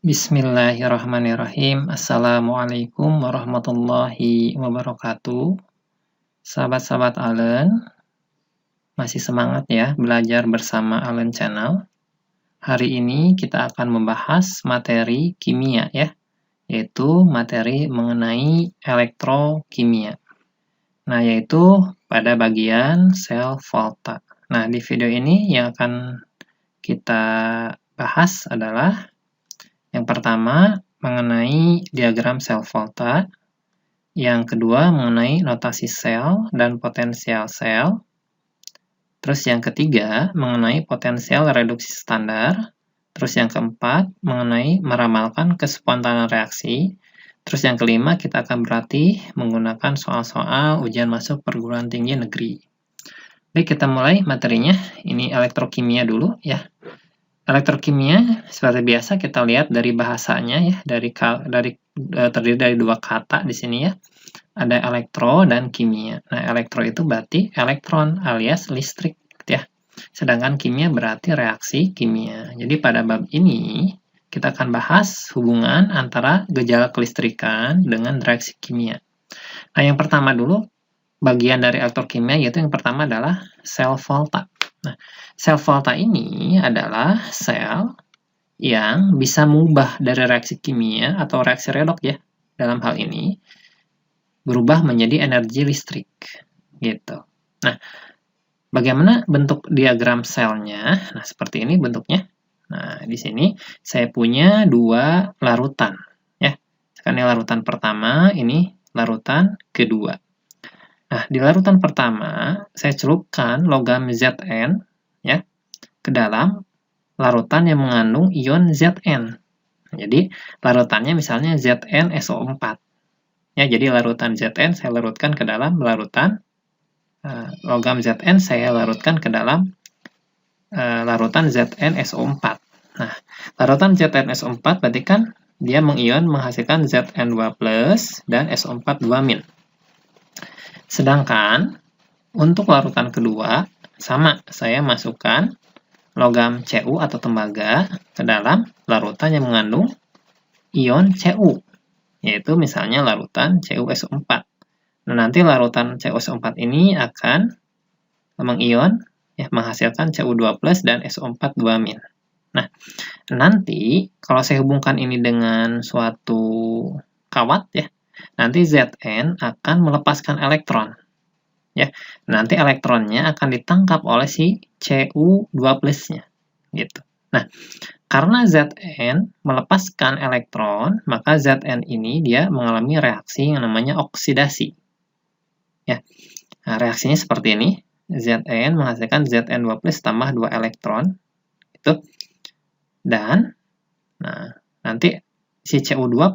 Bismillahirrahmanirrahim. Assalamualaikum warahmatullahi wabarakatuh. Sahabat-sahabat Allen, masih semangat ya belajar bersama Allen Channel. Hari ini kita akan membahas materi kimia ya, yaitu materi mengenai elektrokimia. Nah, yaitu pada bagian sel volta. Nah, di video ini yang akan kita bahas adalah yang pertama, mengenai diagram sel volta. Yang kedua, mengenai notasi sel dan potensial sel. Terus yang ketiga, mengenai potensial reduksi standar. Terus yang keempat, mengenai meramalkan kespontanan reaksi. Terus yang kelima, kita akan berlatih menggunakan soal-soal ujian masuk perguruan tinggi negeri. Baik, kita mulai materinya. Ini elektrokimia dulu ya. Elektrokimia seperti biasa kita lihat dari bahasanya ya, terdiri dari dua kata di sini ya. Ada elektro dan kimia. Nah, elektro itu berarti elektron alias listrik ya. Sedangkan kimia berarti reaksi kimia. Jadi pada bab ini kita akan bahas hubungan antara gejala kelistrikan dengan reaksi kimia. Nah, yang pertama dulu bagian dari elektrokimia yaitu yang pertama adalah sel volta. Nah, sel volta ini adalah sel yang bisa mengubah dari reaksi kimia atau reaksi redoks ya, dalam hal ini berubah menjadi energi listrik gitu. Nah, bagaimana bentuk diagram selnya? Nah, seperti ini bentuknya. Nah, di sini saya punya dua larutan ya. Ini larutan pertama, ini larutan kedua. Nah, di larutan pertama, saya celupkan logam Zn ya, ke dalam larutan yang mengandung ion Zn. Jadi, larutannya misalnya ZnSO4. Ya, jadi larutan Zn saya larutkan ke dalam larutan logam Zn saya larutkan ke dalam larutan ZnSO4. Nah, larutan ZnSO4 berarti kan dia mengion menghasilkan Zn2+ dan SO4 2-. Sedangkan untuk larutan kedua, sama, saya masukkan logam Cu atau tembaga ke dalam larutan yang mengandung ion Cu, yaitu misalnya larutan CuSO4. Nah, nanti larutan CuSO4 ini akan mengion, ya, menghasilkan Cu2+ dan SO4 2-. Nah, nanti kalau saya hubungkan ini dengan suatu kawat, ya, nanti Zn akan melepaskan elektron. Ya, nanti elektronnya akan ditangkap oleh si Cu2+-nya. Gitu. Nah, karena Zn melepaskan elektron, maka Zn ini dia mengalami reaksi yang namanya oksidasi. Ya. Nah, reaksinya seperti ini. Zn menghasilkan Zn2+ tambah 2 elektron. Itu. Dan nah, nanti si Cu2+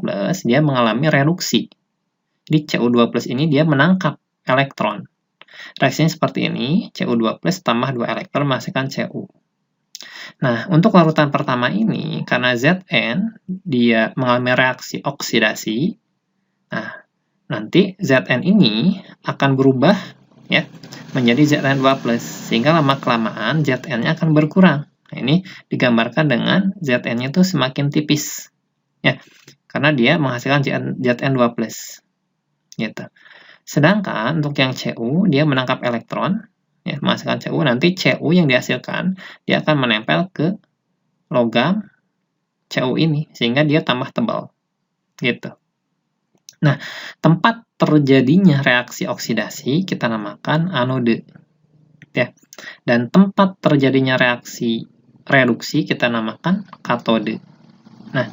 dia mengalami reduksi. Jadi Cu2+ ini dia menangkap elektron. Reaksinya seperti ini, Cu2+ tambah 2 elektron menghasilkan Cu. Nah, untuk larutan pertama ini, karena Zn dia mengalami reaksi oksidasi, nah, nanti Zn ini akan berubah ya menjadi Zn2+, sehingga lama-kelamaan Zn-nya akan berkurang. Nah, ini digambarkan dengan Zn-nya itu semakin tipis. Ya, karena dia menghasilkan Zn2+. Gitu. Sedangkan untuk yang Cu, dia menangkap elektron, ya, menghasilkan Cu, nanti Cu yang dihasilkan, dia akan menempel ke logam Cu ini, sehingga dia tambah tebal. Gitu. Nah, tempat terjadinya reaksi oksidasi kita namakan anode. Ya. Dan tempat terjadinya reaksi reduksi kita namakan katode. Nah,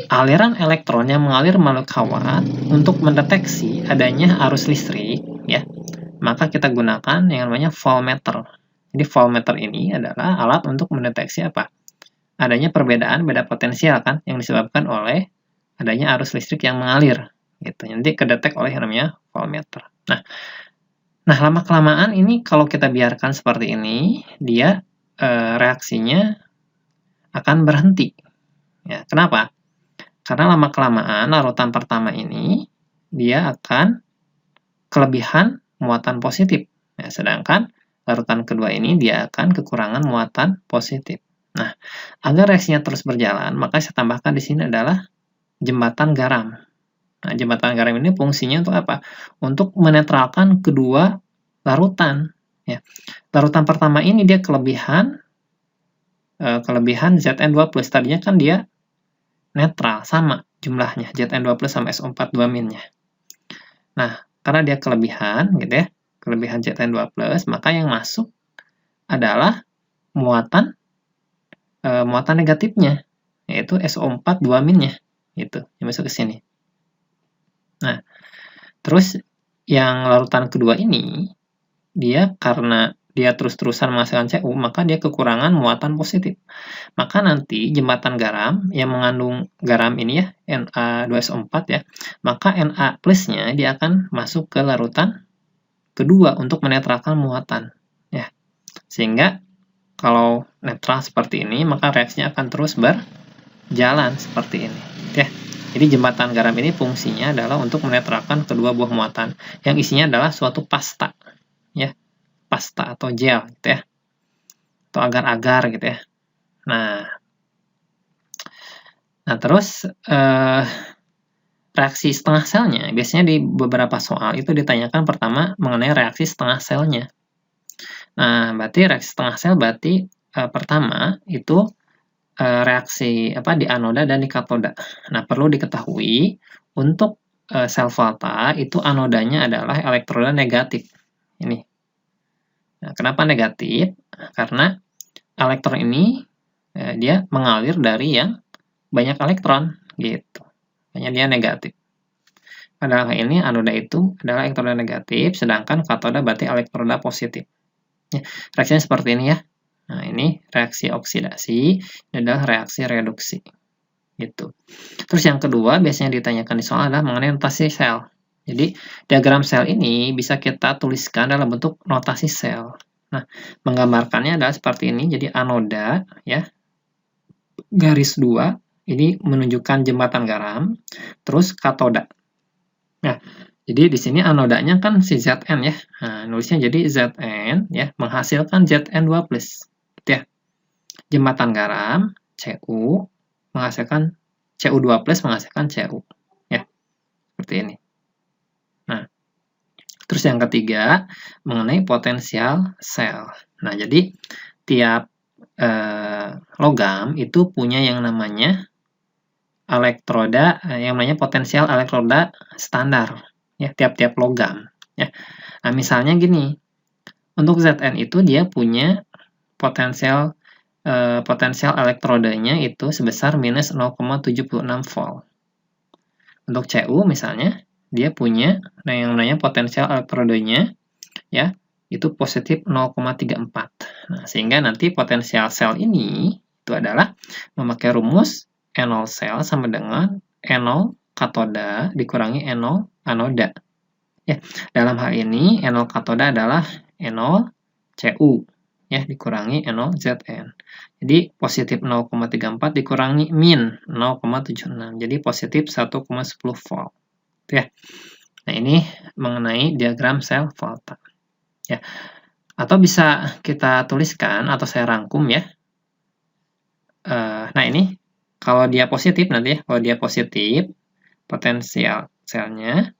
aliran elektron yang mengalir melalui kawat untuk mendeteksi adanya arus listrik, ya, maka kita gunakan yang namanya voltmeter. Jadi voltmeter ini adalah alat untuk mendeteksi apa? Adanya perbedaan beda potensial kan yang disebabkan oleh adanya arus listrik yang mengalir. Gitu. Nanti kedetek oleh yang namanya voltmeter. Nah, lama-kelamaan ini kalau kita biarkan seperti ini, dia reaksinya akan berhenti. Ya, kenapa? Karena lama-kelamaan larutan pertama ini dia akan kelebihan muatan positif. Ya, sedangkan larutan kedua ini dia akan kekurangan muatan positif. Nah, agar reaksinya terus berjalan, maka saya tambahkan di sini adalah jembatan garam. Nah, jembatan garam ini fungsinya untuk apa? Untuk menetralkan kedua larutan. Ya. Larutan pertama ini dia kelebihan Zn2+. Tadinya kan dia netral, sama jumlahnya, Zn2+ sama SO4 2-nya. Nah, karena dia kelebihan, gitu ya, kelebihan Zn2+, maka yang masuk adalah muatan negatifnya, yaitu SO4 2-nya, gitu, yang masuk ke sini. Nah, terus yang larutan kedua ini, dia karena dia terus-terusan menghasilkan Cu, maka dia kekurangan muatan positif. Maka nanti jembatan garam yang mengandung garam ini ya, Na2SO4 ya, maka Na plusnya dia akan masuk ke larutan kedua untuk menetralkan muatan. Ya. Sehingga kalau netral seperti ini, maka reaksinya akan terus berjalan seperti ini. Ya. Jadi jembatan garam ini fungsinya adalah untuk menetralkan kedua buah muatan yang isinya adalah suatu pasta. Ya. Pasta atau gel gitu ya, atau agar-agar gitu ya. Nah terus reaksi setengah selnya biasanya di beberapa soal itu ditanyakan pertama mengenai reaksi setengah selnya. Nah berarti reaksi setengah sel berarti pertama itu reaksi di anoda dan di katoda. Nah perlu diketahui untuk sel volta itu anodanya adalah elektroda negatif. Ini. Nah, kenapa negatif? Karena elektron ini dia mengalir dari yang banyak elektron, gitu. Makanya dia negatif. Pada hal ini anoda itu adalah elektroda negatif, sedangkan katoda berarti elektroda positif. Ya, reaksinya seperti ini ya. Nah, ini reaksi oksidasi, ini adalah reaksi reduksi. Gitu. Terus yang kedua biasanya ditanyakan di soal adalah mengenai notasi sel. Jadi diagram sel ini bisa kita tuliskan dalam bentuk notasi sel. Nah, menggambarkannya adalah seperti ini. Jadi anoda ya, garis 2 ini menunjukkan jembatan garam, terus katoda. Nah, jadi di sini anodanya kan si Zn ya. Nah, nulisnya jadi Zn ya menghasilkan Zn2+. Gitu ya. Jembatan garam Cu menghasilkan Cu2+ menghasilkan Cu. Ya. Seperti ini. Nah, terus yang ketiga mengenai potensial sel. Nah, jadi tiap logam itu punya yang namanya elektroda, yang namanya potensial elektroda standar ya, tiap-tiap logam ya. Nah, misalnya gini. Untuk Zn itu dia punya potensial elektrodanya itu sebesar minus 0,76 volt. Untuk Cu misalnya dia punya yang namanya potensial elektrodanya ya, itu positif 0,34. Nah, sehingga nanti potensial sel ini itu adalah memakai rumus E0 sel sama dengan E0 katoda dikurangi E0 anoda. Ya, dalam hal ini E0 katoda adalah E0 Cu ya dikurangi E0 Zn. Jadi positif 0,34 dikurangi min 0,76. Jadi positif 1,10 volt. Ya. Nah, ini mengenai diagram sel volta. Ya. Atau bisa kita tuliskan atau saya rangkum ya. Nah, ini kalau dia positif nanti ya, kalau dia positif potensial selnya,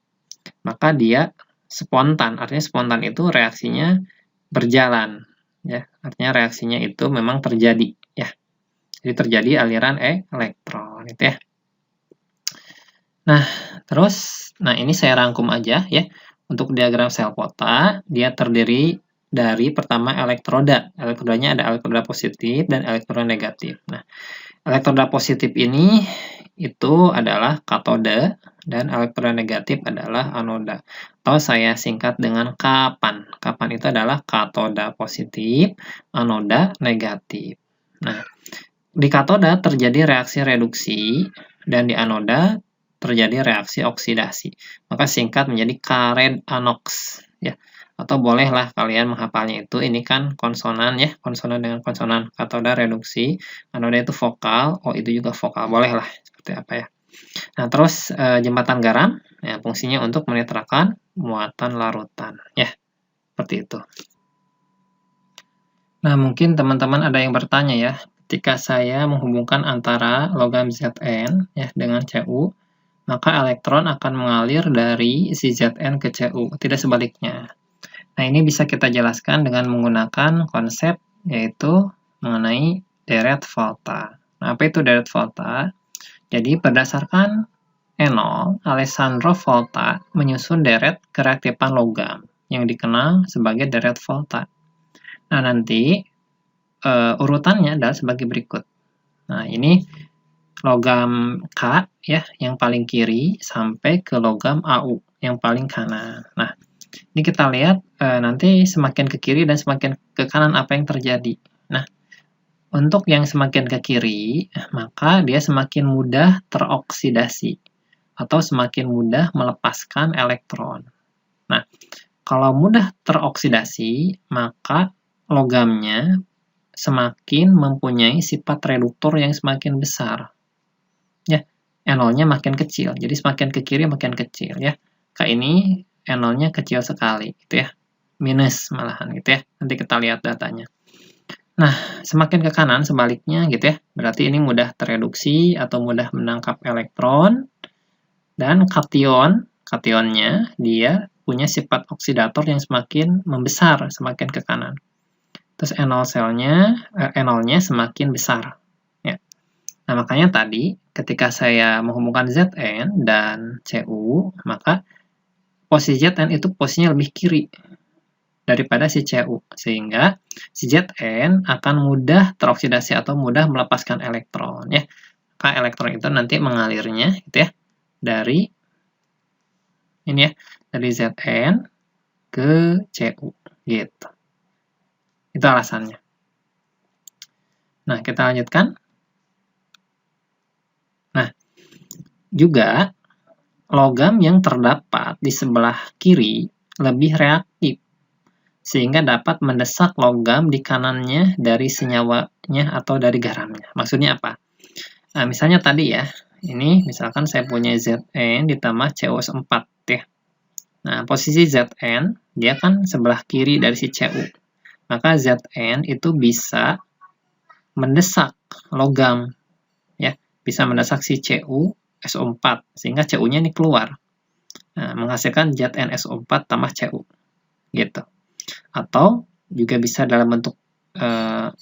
maka dia spontan. Artinya spontan itu reaksinya berjalan ya. Artinya reaksinya itu memang terjadi ya. Jadi terjadi aliran elektron gitu ya. Nah, terus ini saya rangkum aja ya. Untuk diagram sel volta, dia terdiri dari pertama elektroda. Elektrodanya ada elektroda positif dan elektroda negatif. Nah, elektroda positif ini itu adalah katoda dan elektroda negatif adalah anoda. Atau saya singkat dengan kapan. Kapan itu adalah katoda positif, anoda negatif. Nah, di katoda terjadi reaksi reduksi dan di anoda terjadi reaksi oksidasi. Maka singkat menjadi karet anoks ya. Atau bolehlah kalian menghafalnya itu, ini kan konsonan ya, konsonan dengan konsonan. Katoda reduksi, anoda itu vokal, itu juga vokal, bolehlah seperti apa ya. Nah, terus jembatan garam ya, fungsinya untuk menetralkan muatan larutan ya. Seperti itu. Nah, mungkin teman-teman ada yang bertanya ya, ketika saya menghubungkan antara logam Zn ya dengan Cu, maka elektron akan mengalir dari si Zn ke Cu, tidak sebaliknya. Nah, ini bisa kita jelaskan dengan menggunakan konsep yaitu mengenai deret volta. Nah, apa itu deret volta? Jadi, berdasarkan E0, Alessandro Volta menyusun deret kereaktifan logam yang dikenal sebagai deret volta. Nah, nanti urutannya adalah sebagai berikut. Nah, ini logam K ya yang paling kiri sampai ke logam Au yang paling kanan. Nah, ini kita lihat nanti semakin ke kiri dan semakin ke kanan apa yang terjadi. Nah, untuk yang semakin ke kiri, maka dia semakin mudah teroksidasi atau semakin mudah melepaskan elektron. Nah, kalau mudah teroksidasi, maka logamnya semakin mempunyai sifat reduktor yang semakin besar. Ya, E0-nya makin kecil, jadi semakin ke kiri makin kecil ya. K ini E0-nya kecil sekali gitu ya. Minus malahan gitu ya. Nanti kita lihat datanya. Nah, semakin ke kanan sebaliknya gitu ya. Berarti ini mudah tereduksi atau mudah menangkap elektron. Dan kationnya dia punya sifat oksidator yang semakin membesar semakin ke kanan. Terus E0-nya semakin besar. Ya. Nah, makanya tadi ketika saya menghubungkan Zn dan Cu, maka posisi Zn itu posisinya lebih kiri daripada si Cu. Sehingga si Zn akan mudah teroksidasi atau mudah melepaskan elektron. Ya. Maka elektron itu nanti mengalirnya gitu ya, dari ini ya, dari Zn ke Cu gitu. Itu alasannya. Nah, kita lanjutkan. Nah, juga logam yang terdapat di sebelah kiri lebih reaktif, sehingga dapat mendesak logam di kanannya dari senyawanya atau dari garamnya. Maksudnya apa? Nah, misalnya tadi ya, ini misalkan saya punya Zn ditambah CuS4 ya. Nah, posisi Zn, dia kan sebelah kiri dari si Cu. Maka Zn itu bisa mendesak logam, ya, bisa mendesak si CuSO4, sehingga Cu-nya ini keluar. Nah, menghasilkan ZnSO4 tambah Cu, gitu. Atau juga bisa dalam bentuk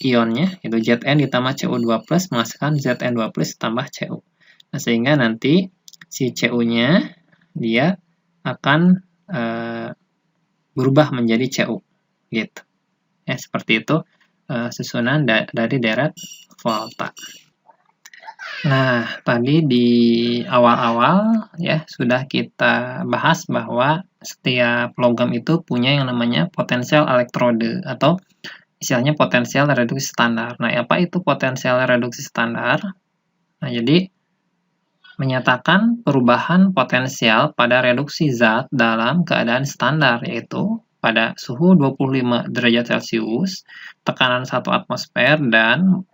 ionnya, itu Zn ditambah Cu2+, menghasilkan Zn2+ tambah Cu. Nah, sehingga nanti si Cu-nya, dia akan berubah menjadi Cu, gitu. Ya, seperti itu susunan dari deret volta. Nah, tadi di awal-awal ya sudah kita bahas bahwa setiap logam itu punya yang namanya potensial elektrode atau istilahnya potensial reduksi standar. Nah, apa itu potensial reduksi standar? Nah, jadi menyatakan perubahan potensial pada reduksi zat dalam keadaan standar, yaitu pada suhu 25 derajat Celcius, tekanan 1 atmosfer, dan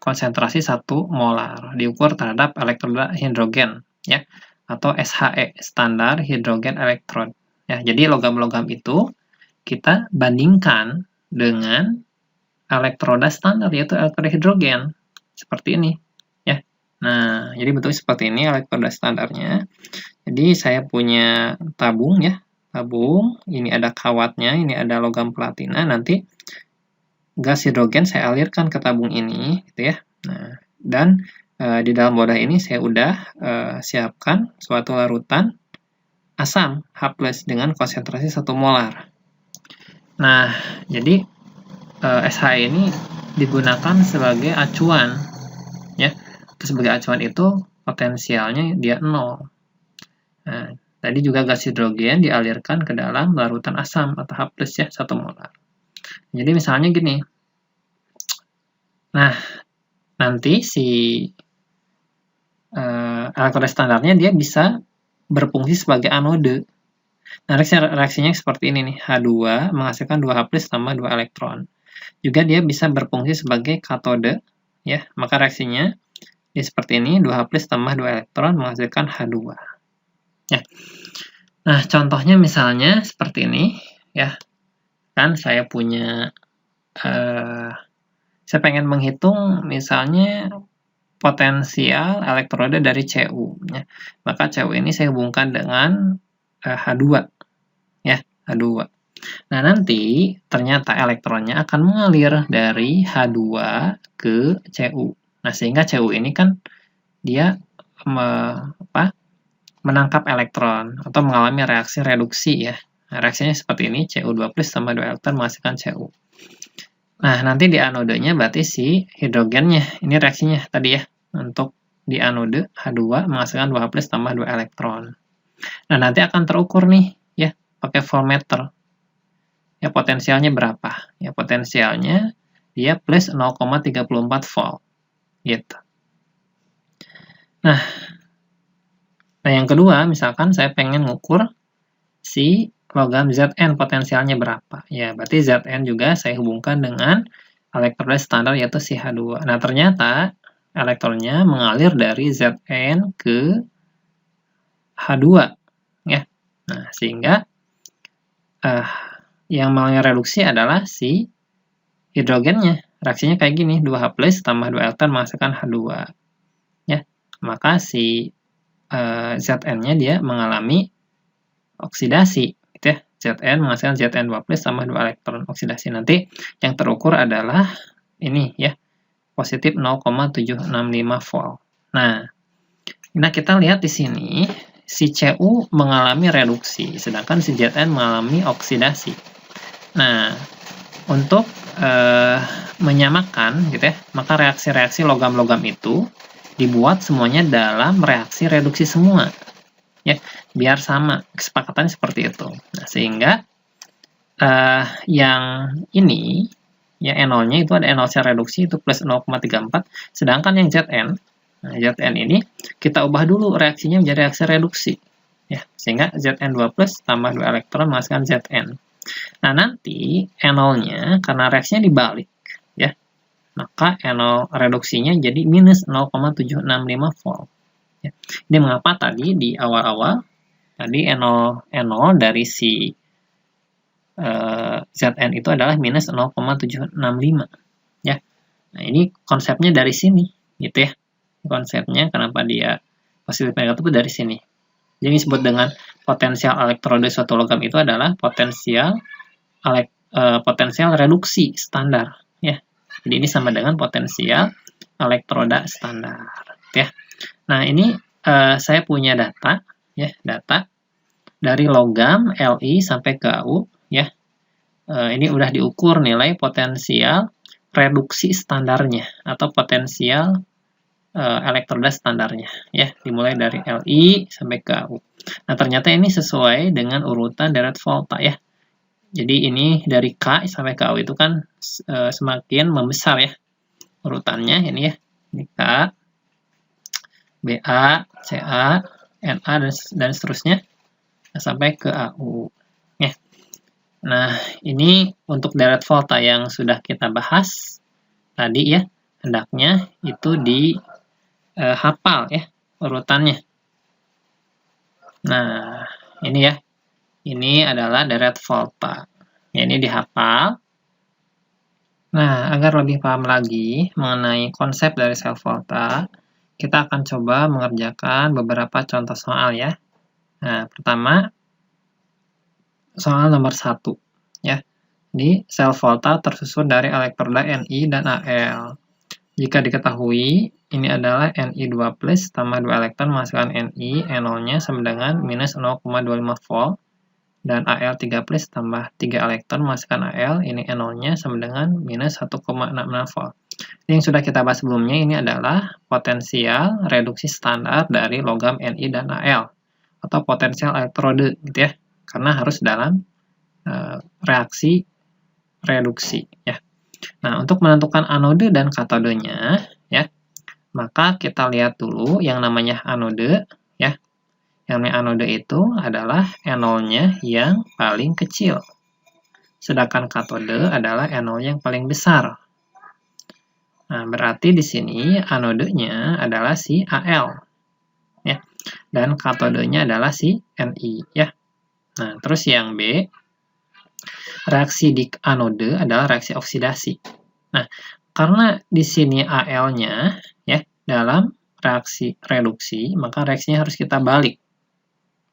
konsentrasi 1 molar, diukur terhadap elektroda hidrogen, ya, atau SHE, standar hidrogen elektrod. Ya, jadi logam-logam itu kita bandingkan dengan elektroda standar, yaitu elektroda hidrogen, seperti ini. Nah, jadi bentuknya seperti ini elektroda standarnya. Jadi saya punya tabung ya, tabung. Ini ada kawatnya, ini ada logam platina. Nanti gas hidrogen saya alirkan ke tabung ini, gitu ya. Nah, dan di dalam wadah ini saya udah siapkan suatu larutan asam H+ dengan konsentrasi 1 molar. Nah, jadi SHE ini digunakan sebagai acuan, ya. Sebagai acuan itu potensialnya dia 0. Nah, tadi juga gas hidrogen dialirkan ke dalam larutan asam atau H+ ya, 1 molar. Jadi misalnya gini. Nah, nanti si elektroda standarnya dia bisa berfungsi sebagai anode. Nah, reaksinya seperti ini nih. H2 menghasilkan 2H+ tambah 2 elektron. Juga dia bisa berfungsi sebagai katode, ya. Maka reaksinya dia seperti ini, 2H+ tambah 2 elektron menghasilkan H2. Ya. Nah, contohnya misalnya seperti ini, ya. Kan saya punya Saya pengen menghitung misalnya potensial elektroda dari Cu. Ya. Maka Cu ini saya hubungkan dengan H2. Ya, H2. Nah, nanti ternyata elektronnya akan mengalir dari H2 ke Cu. Nah, sehingga Cu ini kan dia menangkap elektron atau mengalami reaksi reduksi ya. Nah, reaksinya seperti ini, Cu2+ tambah 2 elektron menghasilkan Cu. Nah, nanti di anodenya berarti si hidrogennya. Ini reaksinya tadi ya. Untuk di anode H2 menghasilkan 2H+ tambah 2 elektron. Nah, nanti akan terukur nih ya, pakai voltmeter. Ya, potensialnya berapa? Ya, potensialnya dia plus 0,34 volt. Gitu. Nah, yang kedua, misalkan saya pengen ngukur si logam Zn potensialnya berapa. Ya, berarti Zn juga saya hubungkan dengan elektroda standar yaitu si H2. Nah, ternyata elektronnya mengalir dari Zn ke H2. Ya. Nah, sehingga yang mengalami reduksi adalah si hidrogennya. Reaksinya kayak gini, 2H+ tambah 2 elektron menghasilkan H2. Ya. Maka si Zn-nya dia mengalami oksidasi, gitu ya. Zn menghasilkan Zn2+ tambah 2 elektron oksidasi. Nanti yang terukur adalah ini ya, positif 0,765 volt. Nah, kita lihat di sini si Cu mengalami reduksi, sedangkan si Zn mengalami oksidasi. Nah, untuk menyamakan gitu ya, maka reaksi-reaksi logam-logam itu dibuat semuanya dalam reaksi reduksi semua. Ya, biar sama, kesepakatannya seperti itu. Nah, sehingga yang ini ya NO-nya itu ada NO secara reduksi itu plus 0,34, sedangkan yang Zn, nah, Zn ini kita ubah dulu reaksinya menjadi reaksi reduksi. Ya, sehingga Zn2+ tambah 2 elektron menghasilkan Zn. Nah, nanti NO-nya karena reaksinya dibalik ya, maka NO reduksinya jadi minus 0,765 volt. Ya. Ini mengapa tadi di awal-awal tadi NO dari si Zn itu adalah minus 0,765 ya. Nah, ini konsepnya dari sini gitu ya. Konsepnya kenapa dia positif negatif itu dari sini. Jadi disebut dengan potensial elektroda suatu logam itu adalah potensial reduksi standar ya. Jadi ini sama dengan potensial elektroda standar ya. Nah, ini saya punya data ya, data dari logam Li sampai Ku ya. Ini udah diukur nilai potensial reduksi standarnya atau potensial elektroda standarnya ya, dimulai dari Li sampai Ku. Nah, ternyata ini sesuai dengan urutan deret volta ya. Jadi ini dari K sampai Ku itu kan semakin membesar ya urutannya ini ya. Ini K, Ba, Ca, Na dan seterusnya sampai ke Au. Ya. Nah, ini untuk deret volta yang sudah kita bahas tadi ya, hendaknya itu dihafal ya urutannya. Nah, ini ya. Ini adalah deret volta. Ya, ini dihafal. Nah, agar lebih paham lagi mengenai konsep dari sel volta, kita akan coba mengerjakan beberapa contoh soal ya. Nah, pertama, soal nomor 1. Ya. Ini sel volta tersusun dari elektroda Ni dan Al. Jika diketahui, ini adalah Ni2+ tambah 2 elektron menghasilkan Ni, NO-nya sama dengan minus 0,25 volt. Dan Al3+ tambah 3 elektron menghasilkan Al, ini NO-nya sama dengan minus 1,66 volt. Ini yang sudah kita bahas sebelumnya, ini adalah potensial reduksi standar dari logam Ni dan Al, atau potensial elektrode, gitu ya, karena harus dalam reaksi reduksi. Ya. Nah, untuk menentukan anode dan katodenya, ya, maka kita lihat dulu yang namanya anode, ya. Yang namanya anode itu adalah NO-nya yang paling kecil. Sedangkan katode adalah NO yang paling besar. Nah, berarti di sini anodenya adalah si Al. Ya. Dan katodenya adalah si Ni. Ya. Nah, terus yang B, reaksi di anode adalah reaksi oksidasi. Nah, karena di sini Al-nya ya dalam reaksi reduksi, maka reaksinya harus kita balik.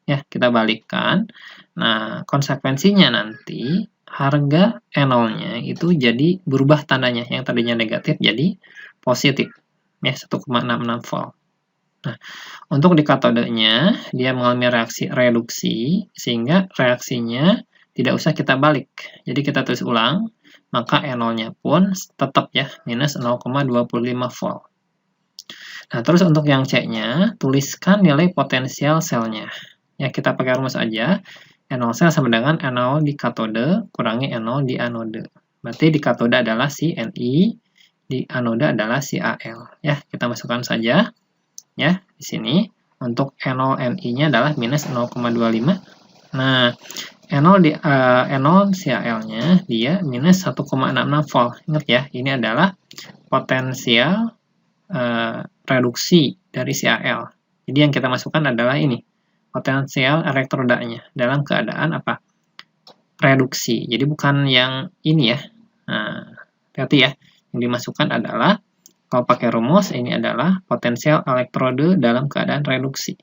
Ya, kita balikkan. Nah, konsekuensinya nanti harga E0-nya itu jadi berubah tandanya, yang tadinya negatif jadi positif. Ya, 1,66 volt. Nah, untuk di katodenya, dia mengalami reaksi reduksi, sehingga reaksinya tidak usah kita balik. Jadi kita tulis ulang, maka E0-nya pun tetap ya, minus 0,25 volt. Nah, terus untuk yang C-nya, tuliskan nilai potensial selnya. Ya, kita pakai rumus aja. E0 sel sama dengan E0 di katode kurangi E0 di anode. Berarti di katode adalah si Ni, di anode adalah si Al. Ya, kita masukkan saja. Ya, di sini untuk E0 Ni-nya adalah minus 0,25. Nah, E0 si Al-nya dia minus 1,66 volt. Ingat ya, ini adalah potensial reduksi dari si Al. Jadi yang kita masukkan adalah ini, potensial elektrodanya dalam keadaan apa? Reduksi. Jadi bukan yang ini ya. Nah, hati-hati ya. Yang dimasukkan adalah, kalau pakai rumus, ini adalah potensial elektrode dalam keadaan reduksi.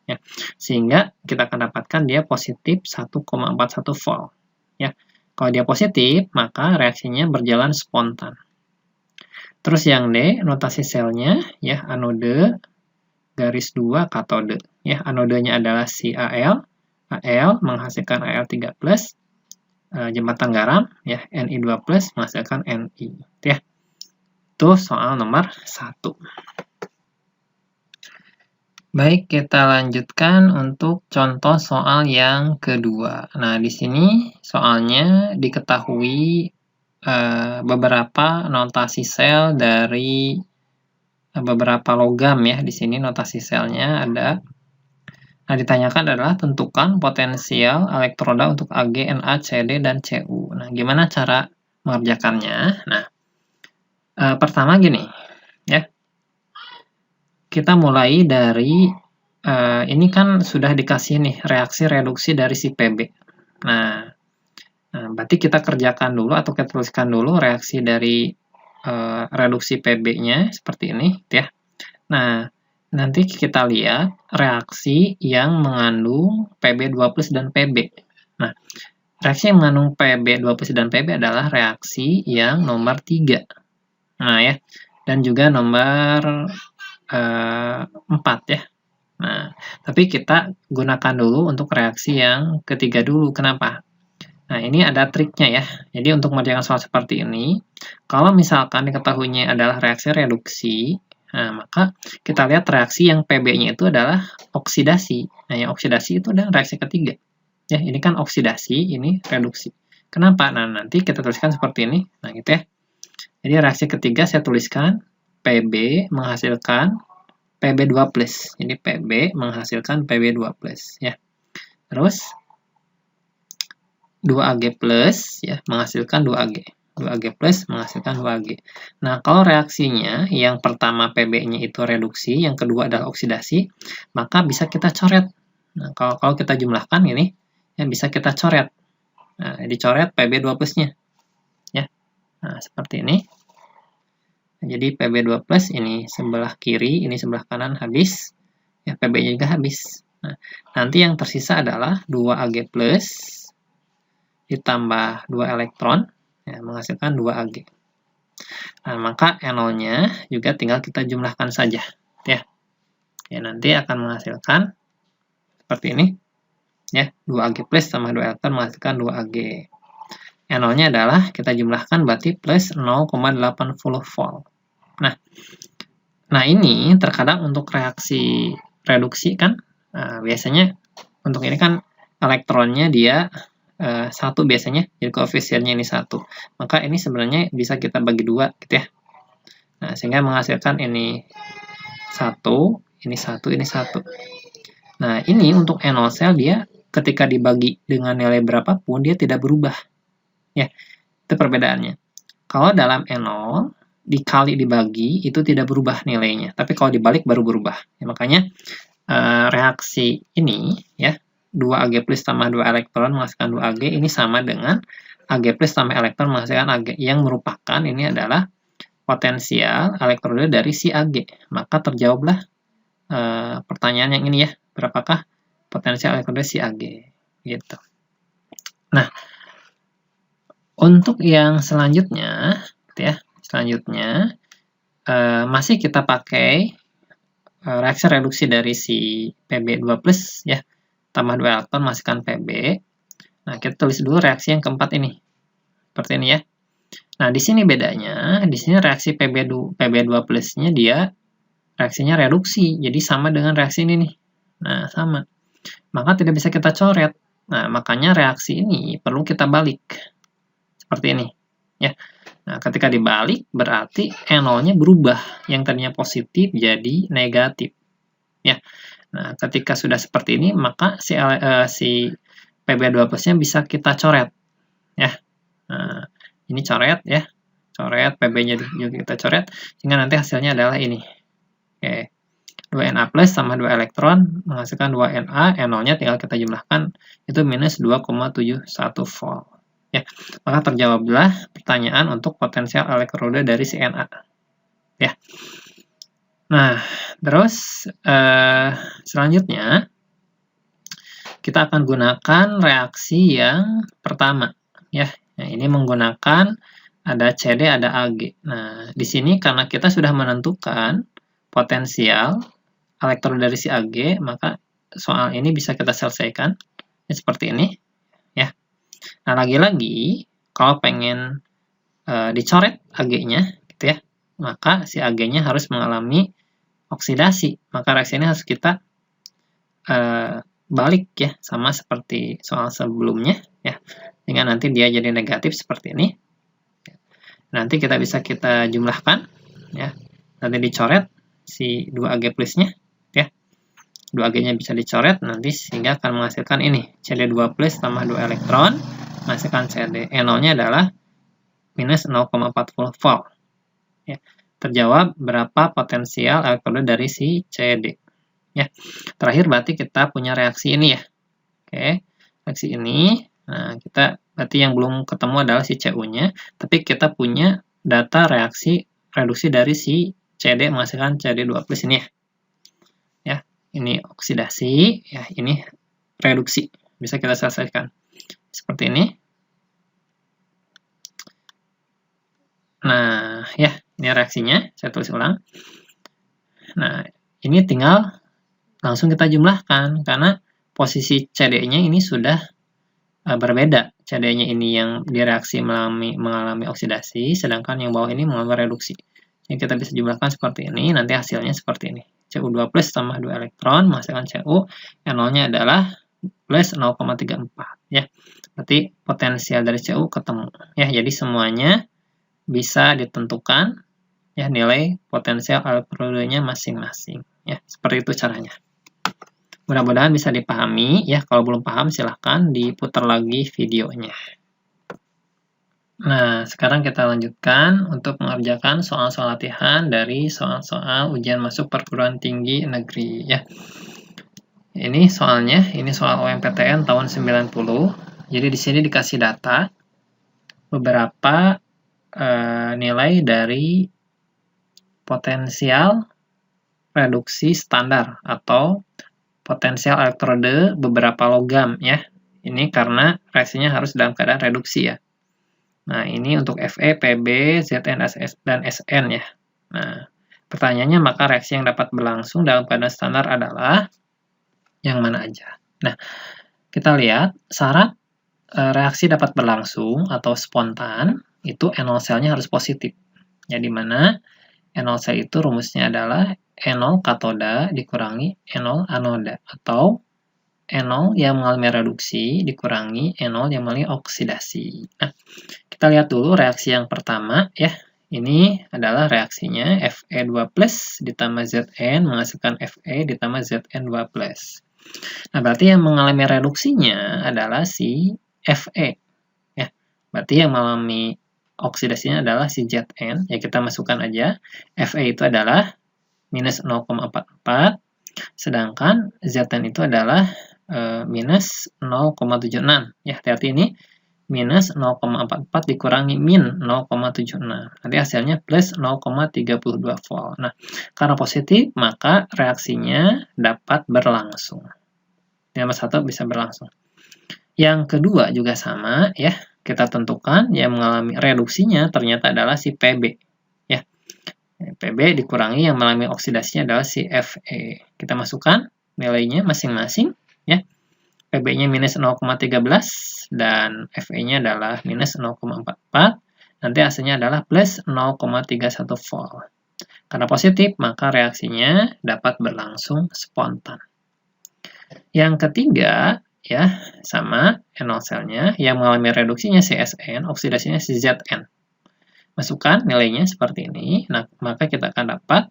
Ya. Sehingga kita akan dapatkan dia positif 1,41 volt. Ya. Kalau dia positif, maka reaksinya berjalan spontan. Terus yang D, notasi selnya, ya, anode, garis 2, katode. Ya, anodenya adalah si Al. Al menghasilkan Al3+, jembatan garam, ya, Ni2+, menghasilkan Ni. Ya. Itu soal nomor 1. Baik, kita lanjutkan untuk contoh soal yang kedua. Nah, di sini soalnya diketahui beberapa notasi sel dari beberapa logam ya. Di sini notasi selnya ada. Nah, ditanyakan adalah tentukan potensial elektroda untuk Ag, Na, Cd, dan Cu. Nah, gimana cara mengerjakannya? Nah, pertama gini, ya. Kita mulai dari, ini kan sudah dikasih nih, reaksi reduksi dari si Pb. Nah, berarti kita kerjakan dulu atau kita tuliskan dulu reaksi dari reduksi Pb-nya seperti ini, ya. Nah, nanti kita lihat reaksi yang mengandung Pb2+ dan Pb. Nah, reaksi yang mengandung Pb2+ dan Pb adalah reaksi yang nomor 3. Nah, ya. Dan juga nomor 4 ya. Nah, tapi kita gunakan dulu untuk reaksi yang ketiga dulu. Kenapa? Nah, ini ada triknya ya. Jadi untuk mengerjakan soal seperti ini, kalau misalkan diketahuinya adalah reaksi reduksi, nah, maka kita lihat reaksi yang Pb-nya itu adalah oksidasi. Nah, yang oksidasi itu adalah reaksi ketiga. Ya, ini kan oksidasi, ini reduksi. Kenapa? Nah, nanti kita tuliskan seperti ini. Nah, gitu ya. Jadi reaksi ketiga saya tuliskan Pb menghasilkan Pb2+. Jadi Pb menghasilkan Pb2+, ya. Terus 2Ag+ ya, menghasilkan 2Ag. 2Ag+ menghasilkan 2Ag. Nah, kalau reaksinya yang pertama Pb-nya itu reduksi, yang kedua adalah oksidasi, maka bisa kita coret. Nah, kalau kita jumlahkan ini, ya bisa kita coret. Nah, dicoret Pb2+-nya. Ya. Nah, seperti ini. Jadi Pb2+ ini sebelah kiri, ini sebelah kanan habis. Ya, Pb-nya juga habis. Nah, nanti yang tersisa adalah 2Ag+ ditambah 2 elektron, ya, menghasilkan 2Ag. Nah, maka NO-nya juga tinggal kita jumlahkan saja. Ya, nanti akan menghasilkan seperti ini. Ya, 2Ag+ tambah 2 elektron menghasilkan 2Ag. NO-nya adalah kita jumlahkan berarti plus 0,80 volt. Nah, ini terkadang untuk reaksi reduksi kan, biasanya untuk ini kan elektronnya dia 1 biasanya, jadi koefisiennya ini 1. Maka ini sebenarnya bisa kita bagi 2 gitu ya. Nah, sehingga menghasilkan ini 1, ini 1, ini 1. Nah, ini untuk NO sel dia ketika dibagi dengan nilai berapapun dia tidak berubah. Ya, itu perbedaannya. Kalau dalam NO dikali dibagi itu tidak berubah nilainya, tapi kalau dibalik baru berubah. Ya, makanya reaksi ini ya 2Ag+ tambah 2 elektron menghasilkan 2Ag ini sama dengan Ag+ tambah elektron menghasilkan Ag, yang merupakan ini adalah potensial elektroda dari si Ag. Maka terjawablah pertanyaan yang ini ya, berapakah potensial elektroda si Ag gitu. Nah, untuk yang selanjutnya gitu ya, masih kita pakai reaksi reduksi dari si Pb2+ ya, tambah 2 elektron masukkan Pb. Nah, kita tulis dulu reaksi yang keempat ini. Seperti ini ya. Nah, di sini bedanya, di sini reaksi Pb2+-nya dia reaksinya reduksi, jadi sama dengan reaksi ini nih. Nah, sama. Maka tidak bisa kita coret. Nah, makanya reaksi ini perlu kita balik. Seperti ini. Ya. Nah, ketika dibalik, berarti NO-nya berubah. Yang tadinya positif jadi negatif. Ya. Nah, ketika sudah seperti ini, maka si Pb2+-nya bisa kita coret. Ya. Nah, ini coret ya. Coret, Pb-nya juga kita coret. Sehingga nanti hasilnya adalah ini. Oke. 2Na plus sama 2 elektron menghasilkan 2Na, NO-nya tinggal kita jumlahkan, itu minus 2,71 volt. Ya, maka terjawablah pertanyaan untuk potensial elektroda dari si Na. Ya. Nah, terus selanjutnya kita akan gunakan reaksi yang pertama. Ya, nah, ini menggunakan ada CD, ada Ag. Nah, di sini karena kita sudah menentukan potensial elektroda dari si Ag, maka soal ini bisa kita selesaikan ya, seperti ini. Ya. Nah, lagi-lagi kalau pengen dicoret Ag-nya, gitu ya, maka si Ag-nya harus mengalami oksidasi. Maka reaksi ini harus kita balik ya, sama seperti soal sebelumnya ya, sehingga nanti dia jadi negatif seperti ini. Nanti kita jumlahkan ya, nanti dicoret si 2Ag plusnya ya, 2Ag-nya bisa dicoret nanti sehingga akan menghasilkan ini CD2+ tambah 2 elektron menghasilkan CD. NO-nya adalah minus 0,40 volt ya. Terjawab berapa potensial elektroda dari si CD ya. Terakhir berarti kita punya reaksi ini ya. Oke, reaksi ini. Nah, kita berarti yang belum ketemu adalah si CU-nya, tapi kita punya data reaksi reduksi dari si CD menghasilkan CD2+ ini ya. Ya, ini oksidasi, ya ini reduksi. Bisa kita selesaikan seperti ini. Nah, ya, ini reaksinya. Saya tulis ulang. Nah, ini tinggal langsung kita jumlahkan karena posisi CD-nya ini sudah berbeda. CD-nya ini yang direaksi mengalami oksidasi, sedangkan yang bawah ini mengalami reduksi. Yang kita bisa jumlahkan seperti ini, nanti hasilnya seperti ini. Cu2+ tambah 2 elektron menghasilkan Cu, NO-nya adalah plus 0,34 ya. Berarti potensial dari Cu ketemu ya. Jadi semuanya bisa ditentukan ya, nilai potensial elektrodanya masing-masing ya. Seperti itu caranya. Mudah-mudahan bisa dipahami ya. Kalau belum paham silahkan diputar lagi videonya. Nah, sekarang kita lanjutkan untuk mengerjakan soal-soal latihan dari soal-soal ujian masuk perguruan tinggi negeri ya. Ini soalnya, ini soal UMPTN tahun 90. Jadi di sini dikasih data beberapa nilai dari potensial reduksi standar atau potensial elektroda beberapa logam ya. Ini karena reaksinya harus dalam keadaan reduksi ya. Nah, ini untuk Fe, Pb, Zn, dan Sn ya. Nah, pertanyaannya maka reaksi yang dapat berlangsung dalam keadaan standar adalah yang mana aja. Nah, kita lihat syarat reaksi dapat berlangsung atau spontan itu NO selnya harus positif. Ya, di mana NO sel itu rumusnya adalah NO katoda dikurangi NO anoda atau NO yang mengalami reduksi dikurangi NO yang mengalami oksidasi. Nah, kita lihat dulu reaksi yang pertama ya. Ini adalah reaksinya Fe2+ ditambah Zn menghasilkan Fe ditambah Zn2+. Nah, berarti yang mengalami reduksinya adalah si Fe. Ya, berarti yang mengalami oksidasinya adalah si Zn. Ya, kita masukkan aja. Fe itu adalah minus 0,44, sedangkan Zn itu adalah minus 0,76. Ya, hati-hati ini minus 0,44 dikurangi min 0,76. Nanti hasilnya plus 0,32 volt. Nah, karena positif, maka reaksinya dapat berlangsung. Yang satu bisa berlangsung. Yang kedua juga sama, ya. Kita tentukan yang mengalami reduksinya ternyata adalah si Pb. Ya. Pb dikurangi yang mengalami oksidasinya adalah si Fe. Kita masukkan nilainya masing-masing, ya. Pb-nya minus 0,13 dan Fe-nya adalah minus 0,44. Nanti hasilnya adalah plus 0,31 volt. Karena positif, maka reaksinya dapat berlangsung spontan. Yang ketiga, ya, sama NO selnya yang mengalami reduksinya CSN, oksidasinya si Zn. Masukkan nilainya seperti ini, nah, maka kita akan dapat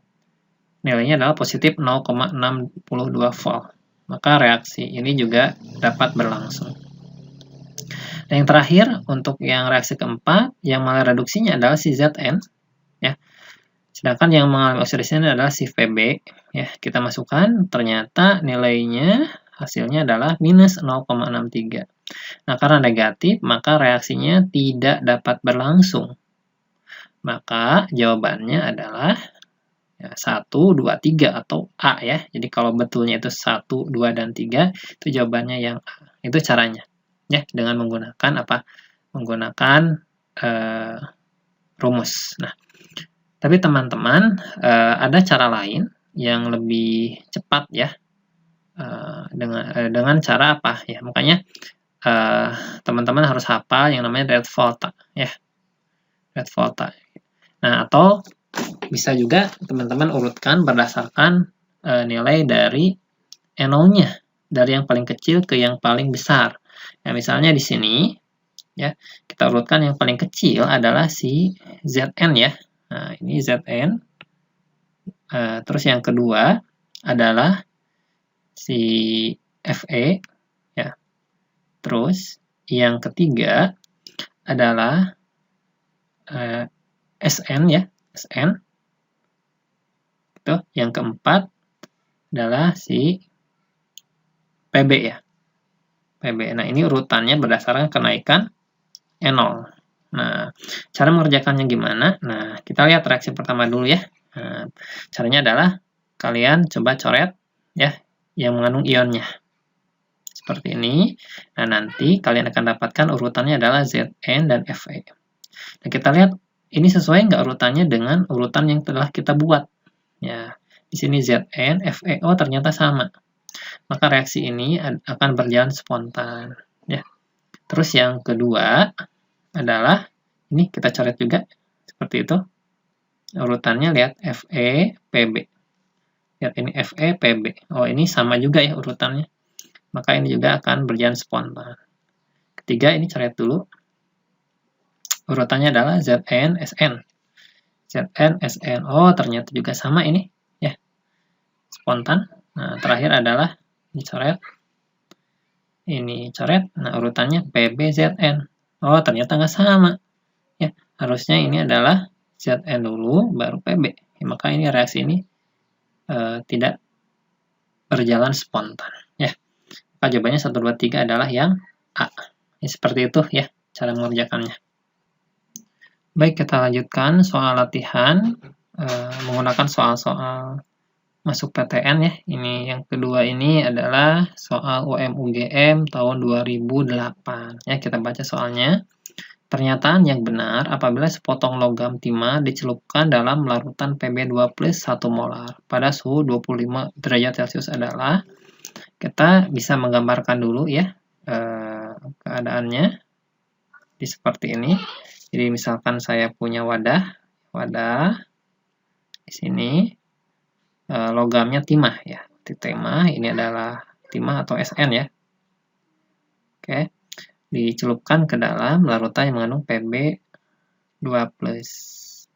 nilainya adalah positif 0,62 volt. Maka reaksi ini juga dapat berlangsung. Dan yang terakhir, untuk yang reaksi keempat, yang mengalami reduksinya adalah si Zn, ya. Sedangkan yang mengalami oksidasinya adalah si Vb, ya. Kita masukkan, ternyata nilainya hasilnya adalah minus 0,63. Nah, karena negatif, maka reaksinya tidak dapat berlangsung. Maka jawabannya adalah 1, 2, 3 atau A, ya. Jadi kalau betulnya itu 1, 2, dan 3, itu jawabannya yang A. Itu caranya, ya, dengan menggunakan apa? Menggunakan rumus. Nah, tapi teman-teman, ada cara lain yang lebih cepat, ya, dengan cara apa, ya. Makanya teman-teman harus hafal yang namanya red volta, ya. Red volta. Nah, atau bisa juga teman-teman urutkan berdasarkan nilai dari NO-nya, dari yang paling kecil ke yang paling besar. Nah, misalnya di sini, ya, kita urutkan yang paling kecil adalah si Zn, ya. Nah, ini Zn. Terus yang kedua adalah si Fe, ya. Terus yang ketiga adalah Sn, ya. Sn. Itu yang keempat adalah si Pb, ya. Pb. Nah, ini urutannya berdasarkan kenaikan NO. Nah, cara mengerjakannya gimana? Nah, kita lihat reaksi pertama dulu, ya. Nah, caranya adalah kalian coba coret, ya, yang mengandung ionnya. Seperti ini. Nah, nanti kalian akan dapatkan urutannya adalah Zn dan Fe. Nah, kita lihat ini sesuai nggak urutannya dengan urutan yang telah kita buat. Ya, di sini Zn, FeO ternyata sama. Maka reaksi ini akan berjalan spontan. Ya. Terus yang kedua adalah, ini kita coret juga, seperti itu. Urutannya lihat Fe, Pb. Lihat ini Fe, Pb. Oh, ini sama juga ya urutannya. Maka ini juga akan berjalan spontan. Ketiga, ini coret dulu. Urutannya adalah Zn, Sn. Zn, Sn. Oh, ternyata juga sama ini, ya. Spontan. Nah, terakhir adalah dicoret. Ini coret. Nah, urutannya Pb, Zn. Oh, ternyata nggak sama. Ya, harusnya ini adalah Zn dulu, baru Pb. Ya, maka ini reaksi ini tidak berjalan spontan. Ya. Maka jawabannya 1, 2, 3 adalah yang A. Ya, seperti itu, ya, cara mengerjakannya. Baik, kita lanjutkan soal latihan menggunakan soal-soal masuk PTN, ya. Ini yang kedua ini adalah soal UM-UGM tahun 2008. Ya, kita baca soalnya. Pernyataan yang benar apabila sepotong logam timah dicelupkan dalam larutan Pb2 plus 1 molar pada suhu 25 derajat Celcius adalah, kita bisa menggambarkan dulu, ya, keadaannya di seperti ini. Jadi misalkan saya punya wadah di sini logamnya timah, ya. Timah ini adalah timah atau Sn, ya. Oke, dicelupkan ke dalam larutan yang mengandung Pb2+,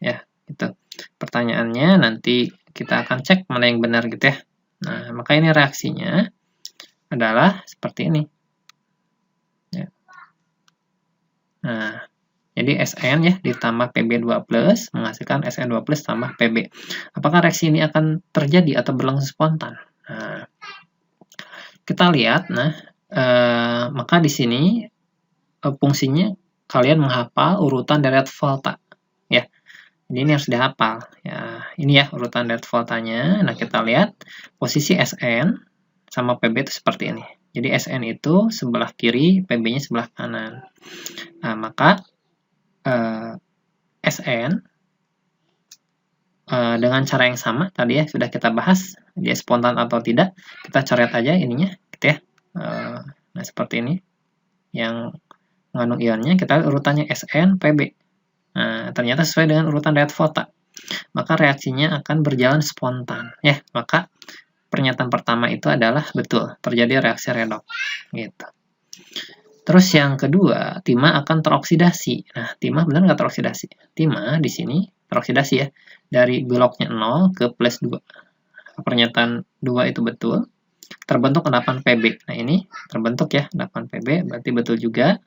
ya. Itu pertanyaannya, nanti kita akan cek mana yang benar gitu, ya. Nah, maka ini reaksinya adalah seperti ini. Ya. Nah, jadi Sn, ya, ditambah Pb2+ menghasilkan Sn2+ tambah Pb. Apakah reaksi ini akan terjadi atau berlangsung spontan? Nah, kita lihat. Nah, maka di sini fungsinya kalian menghafal urutan deret volta. Ya, jadi ini harus dihafal. Ya, ini ya urutan deret voltanya. Nah, kita lihat posisi Sn sama Pb itu seperti ini. Jadi Sn itu sebelah kiri, Pb-nya sebelah kanan. Nah, maka Sn dengan cara yang sama tadi ya sudah kita bahas, dia spontan atau tidak, kita coret aja ininya gitu ya. Nah, seperti ini yang mengandung ionnya, kita lihat urutannya Sn, Pb. Nah, ternyata sesuai dengan urutan deret volta. Maka reaksinya akan berjalan spontan ya. Maka pernyataan pertama itu adalah betul, terjadi reaksi redoks gitu. Terus yang kedua, timah akan teroksidasi. Nah, timah benar nggak teroksidasi? Timah di sini teroksidasi ya, dari beloknya 0 ke plus 2. Pernyataan 2 itu betul, terbentuk 8 Pb. Nah, ini terbentuk ya, 8 Pb, berarti betul juga.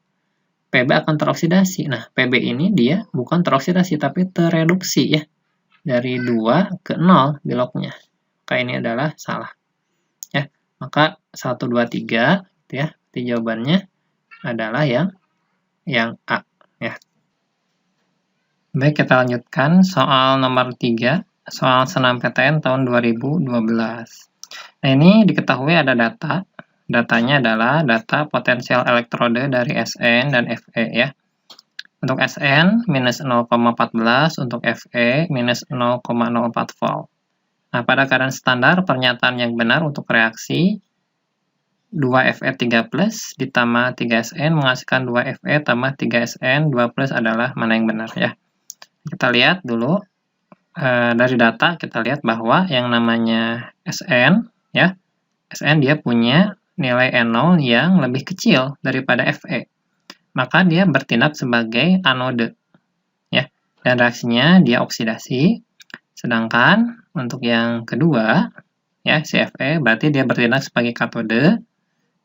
Pb akan teroksidasi. Nah, Pb ini dia bukan teroksidasi, tapi tereduksi ya, dari 2 ke 0 beloknya. Maka ini adalah salah. Ya, maka 1, 2, 3, gitu ya, jadi jawabannya adalah yang A ya. Baik, kita lanjutkan soal nomor 3, soal senam PTN tahun 2012. Nah, ini diketahui ada data. Datanya adalah data potensial elektrode dari Sn dan Fe ya. Untuk Sn minus 0,14, untuk Fe minus 0,04 volt. Nah, pada keadaan standar, pernyataan yang benar untuk reaksi 2Fe3 plus ditambah 3Sn menghasilkan 2Fe tambah 3Sn 2 plus adalah mana yang benar ya. Kita lihat dulu dari data, kita lihat bahwa yang namanya Sn ya, Sn dia punya nilai NO yang lebih kecil daripada Fe. Maka dia bertindak sebagai anode ya, dan reaksinya dia oksidasi. Sedangkan untuk yang kedua ya, si Fe berarti dia bertindak sebagai katode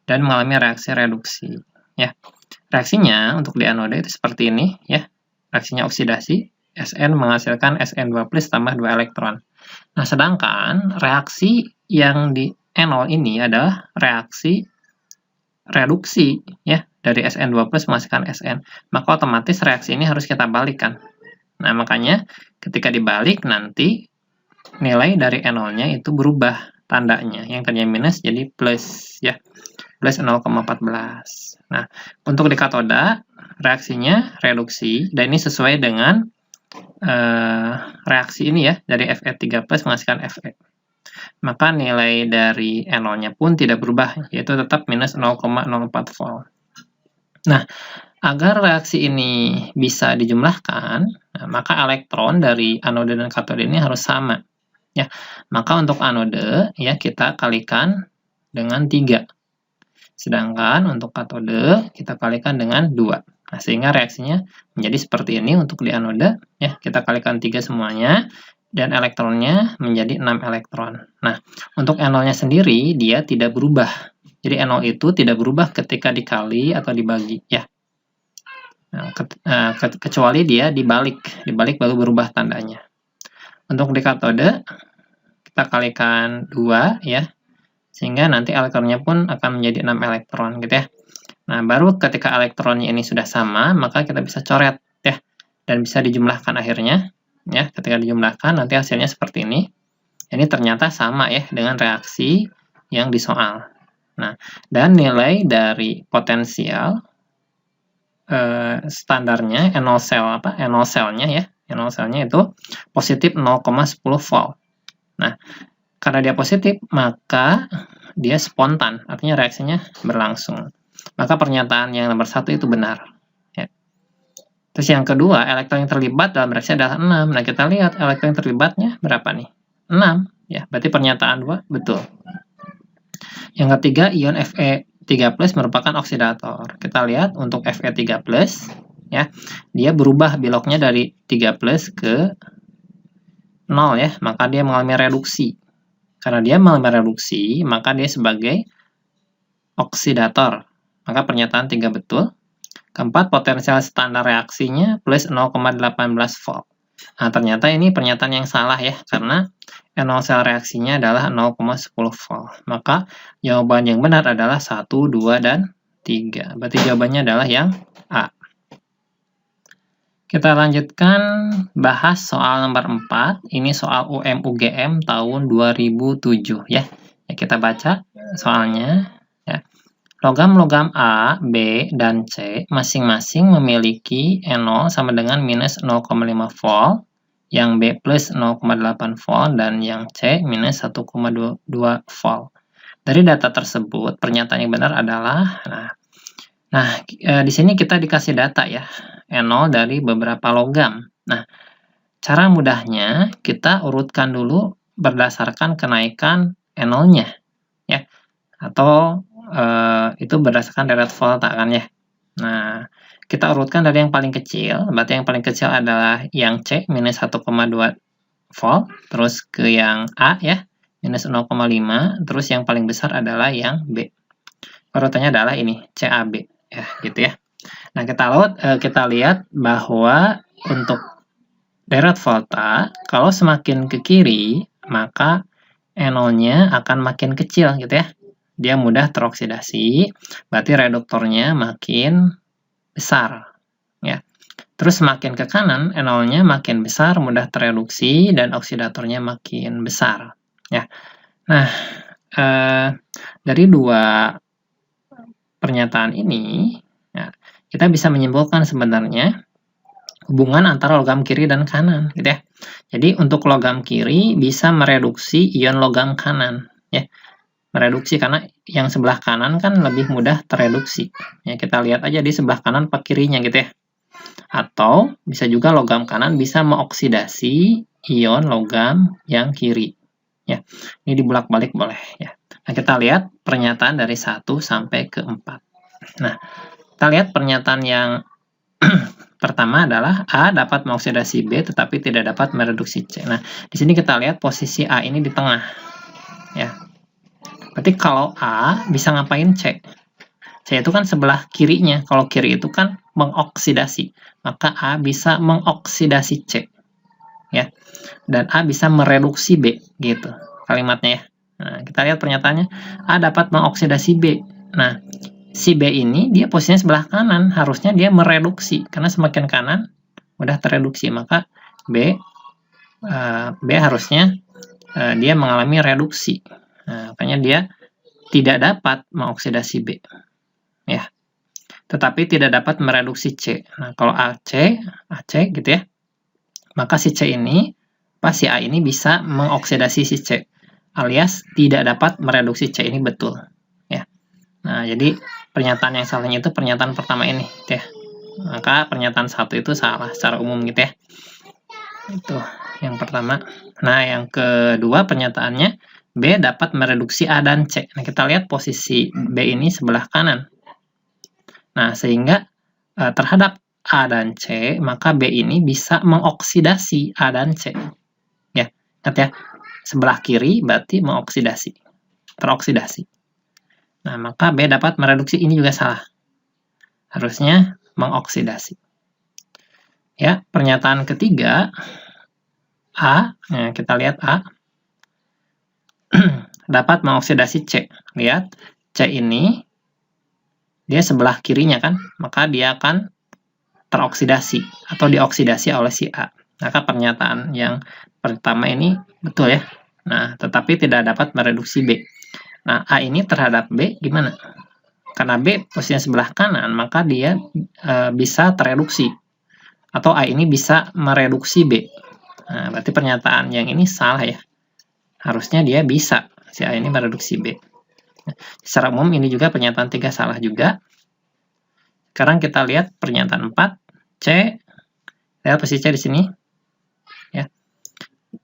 dan mengalami reaksi reduksi ya. Reaksinya untuk di anode itu seperti ini ya. Reaksinya oksidasi, Sn menghasilkan Sn2 plus tambah 2 elektron. Nah, sedangkan reaksi yang di NO ini adalah reaksi reduksi ya, dari Sn2 plus menghasilkan Sn. Maka otomatis reaksi ini harus kita balikkan. Nah, makanya ketika dibalik nanti nilai dari NO-nya itu berubah tandanya. Yang tadinya minus jadi plus ya. Plus 0,14. Nah, untuk di katoda reaksinya reduksi dan ini sesuai dengan reaksi ini ya, dari Fe3 plus menghasilkan Fe. Maka nilai dari NO-nya pun tidak berubah, yaitu tetap minus 0,04 volt. Nah, agar reaksi ini bisa dijumlahkan, maka elektron dari anode dan katode ini harus sama. Ya, maka untuk anode ya kita kalikan dengan 3. Sedangkan untuk katode kita kalikan dengan 2. Nah, sehingga reaksinya menjadi seperti ini untuk di anode. Ya, kita kalikan 3 semuanya. Dan elektronnya menjadi 6 elektron. Nah, untuk NO-nya sendiri, dia tidak berubah. Jadi NO itu tidak berubah ketika dikali atau dibagi. Ya. Nah, kecuali dia dibalik. Dibalik baru berubah tandanya. Untuk di katode, kita kalikan 2 ya. Sehingga nanti elektronnya pun akan menjadi 6 elektron gitu ya. Nah, baru ketika elektronnya ini sudah sama, maka kita bisa coret ya. Dan bisa dijumlahkan akhirnya. Ya, ketika dijumlahkan nanti hasilnya seperti ini. Ini ternyata sama ya dengan reaksi yang di soal. Nah, dan nilai dari potensial standarnya NO cell-nya ya. NO cell-nya itu positif 0,10 volt. Nah, karena dia positif, maka dia spontan, artinya reaksinya berlangsung. Maka pernyataan yang nomor 1 itu benar. Ya. Terus yang kedua, elektron yang terlibat dalam reaksi adalah 6. Nah, kita lihat elektron yang terlibatnya berapa nih? 6. Ya, berarti pernyataan 2 betul. Yang ketiga, ion Fe3+ merupakan oksidator. Kita lihat untuk Fe3+, ya, dia berubah beloknya dari 3+ ke 0 ya, maka dia mengalami reduksi. Karena dia mengalami reduksi, maka dia sebagai oksidator. Maka pernyataan 3 betul. Keempat, potensial standar reaksinya plus 0,18 volt. Nah, ternyata ini pernyataan yang salah ya, karena NO cell reaksinya adalah 0,10 volt. Maka jawaban yang benar adalah 1, 2, dan 3. Berarti jawabannya adalah yang A. Kita lanjutkan bahas soal nomor 4. Ini soal UM-UGM tahun 2007 ya. Kita baca soalnya ya. Logam-logam A, B, dan C masing-masing memiliki E0 sama dengan minus 0,5 volt, yang B plus 0,8 volt, dan yang C minus 1,22 volt. Dari data tersebut, pernyataan yang benar adalah, di sini kita dikasih data ya, E0 dari beberapa logam. Nah, cara mudahnya kita urutkan dulu berdasarkan kenaikan E0-nya ya, atau itu berdasarkan deret volta kan ya. Nah, kita urutkan dari yang paling kecil, berarti yang paling kecil adalah yang C minus 1,2 volt, terus ke yang A ya, minus 0,5, terus yang paling besar adalah yang B. Urutannya adalah ini, CAB ya, gitu ya. Nah, kita lihat bahwa untuk deret volta, kalau semakin ke kiri, maka E0-nya akan makin kecil gitu ya. Dia mudah teroksidasi, berarti reduktornya makin besar ya. Terus semakin ke kanan, E0-nya makin besar, mudah tereduksi, dan oksidatornya makin besar ya. Nah, dari dua pernyataan ini ya, kita bisa menyimpulkan sebenarnya hubungan antara logam kiri dan kanan gitu ya. Jadi untuk logam kiri bisa mereduksi ion logam kanan ya. Mereduksi karena yang sebelah kanan kan lebih mudah tereduksi. Ya, kita lihat aja di sebelah kanan apa kirinya gitu ya. Atau bisa juga logam kanan bisa mengoksidasi ion logam yang kiri. Ya, ini dibulak-balik boleh ya. Nah, kita lihat pernyataan dari 1 sampai ke 4. Nah, kita lihat pernyataan yang pertama adalah A dapat mengoksidasi B tetapi tidak dapat mereduksi C. Nah, di sini kita lihat posisi A ini di tengah. Ya. Berarti kalau A bisa ngapain C? C itu kan sebelah kirinya. Kalau kiri itu kan mengoksidasi. Maka A bisa mengoksidasi C. Ya. Dan A bisa mereduksi B gitu kalimatnya ya. Nah, kita lihat pernyataannya. A dapat mengoksidasi B. Nah, si B ini dia posisinya sebelah kanan, harusnya dia mereduksi karena semakin kanan mudah tereduksi, maka B harusnya dia mengalami reduksi. Nah, makanya dia tidak dapat mengoksidasi B ya. Tetapi tidak dapat mereduksi C. Nah, kalau AC gitu ya. Maka si C ini si A ini bisa mengoksidasi si C alias tidak dapat mereduksi C ini betul ya. Nah, jadi pernyataan yang salahnya itu pernyataan pertama ini gitu ya. Maka pernyataan 1 itu salah secara umum gitu ya. Itu yang pertama. Nah, yang kedua pernyataannya B dapat mereduksi A dan C. Nah, kita lihat posisi B ini sebelah kanan. Nah, sehingga terhadap A dan C, maka B ini bisa mengoksidasi A dan C. Ya, ingat ya. Sebelah kiri berarti mengoksidasi. Teroksidasi. Nah, maka B dapat mereduksi, ini juga salah. Harusnya mengoksidasi. Ya, pernyataan ketiga A, nah kita lihat A dapat mengoksidasi C. Lihat, C ini dia sebelah kirinya kan, maka dia akan teroksidasi atau dioksidasi oleh si A. Maka pernyataan yang pertama ini betul ya. Nah, tetapi tidak dapat mereduksi B. Nah, A ini terhadap B gimana? Karena B posisinya sebelah kanan, maka dia bisa tereduksi. Atau A ini bisa mereduksi B. Nah, berarti pernyataan yang ini salah ya. Harusnya dia bisa, si A ini mereduksi B. Nah, secara umum ini juga pernyataan 3 salah juga. Sekarang kita lihat pernyataan 4, C. Lihat posisi C di sini. Ya.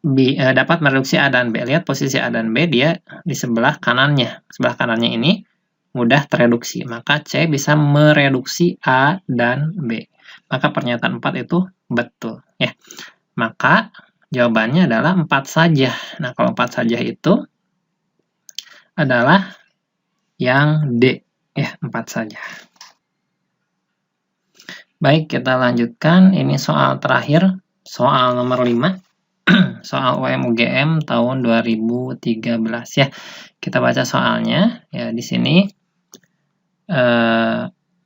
B, dapat mereduksi A dan B. Lihat posisi A dan B, dia di sebelah kanannya. Sebelah kanannya ini mudah tereduksi. Maka C bisa mereduksi A dan B. Maka pernyataan 4 itu betul. Ya. Maka jawabannya adalah 4 saja. Nah, kalau 4 saja itu adalah yang D. Ya, 4 saja. Baik, kita lanjutkan. Ini soal terakhir, soal nomor 5. Soal UM-UGM tahun 2013 ya. Kita baca soalnya. Ya, di sini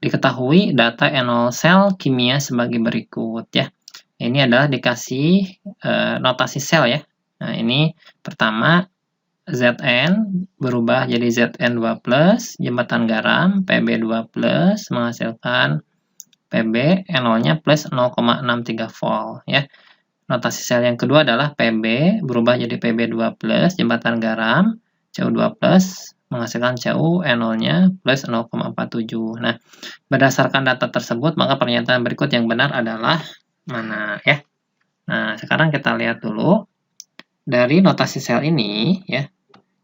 diketahui data enol sel kimia sebagai berikut ya. Ini adalah dikasih notasi sel ya. Nah, ini pertama Zn berubah jadi Zn2+, jembatan garam Pb2+, menghasilkan Pb enolnya plus 0,63 volt ya. Notasi sel yang kedua adalah Pb berubah jadi Pb2+, jembatan garam Cu2+, menghasilkan Cu enolnya plus 0,47. Nah, berdasarkan data tersebut, maka pernyataan berikut yang benar adalah mana ya. Nah, sekarang kita lihat dulu. Dari notasi sel ini ya,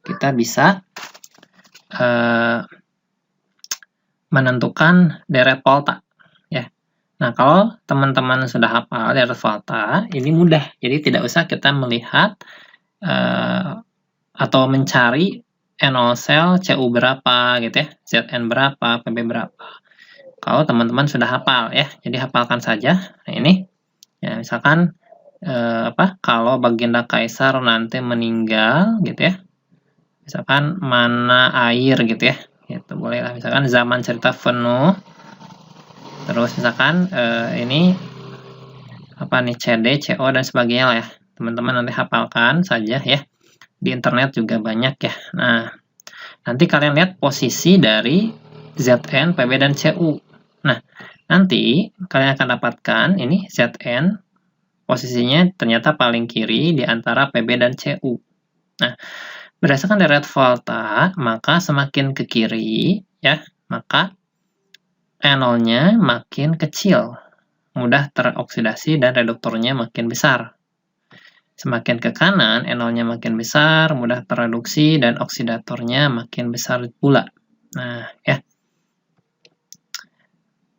kita bisa menentukan deret volta ya. Nah, kalau teman-teman sudah hafal deret volta, ini mudah. Jadi tidak usah kita melihat atau mencari enol sel Cu berapa gitu ya, Zn berapa, Pb berapa. Kalau teman-teman sudah hafal ya, jadi hafalkan saja. Nah, ini ya, misalkan kalau baginda kaisar nanti meninggal gitu ya, misalkan mana air gitu ya, gitu boleh lah, misalkan zaman cerita penuh, terus misalkan ini apa nih, CD, CO dan sebagainya lah ya, teman-teman nanti hafalkan saja ya, di internet juga banyak ya. Nah, nanti kalian lihat posisi dari Zn, Pb dan Cu. Nah, nanti kalian akan dapatkan ini Zn posisinya ternyata paling kiri di antara Pb dan Cu. Nah, berdasarkan deret volta, maka semakin ke kiri, ya, maka enolnya makin kecil, mudah teroksidasi dan reduktornya makin besar. Semakin ke kanan, enolnya makin besar, mudah tereduksi dan oksidatornya makin besar pula. Nah, ya.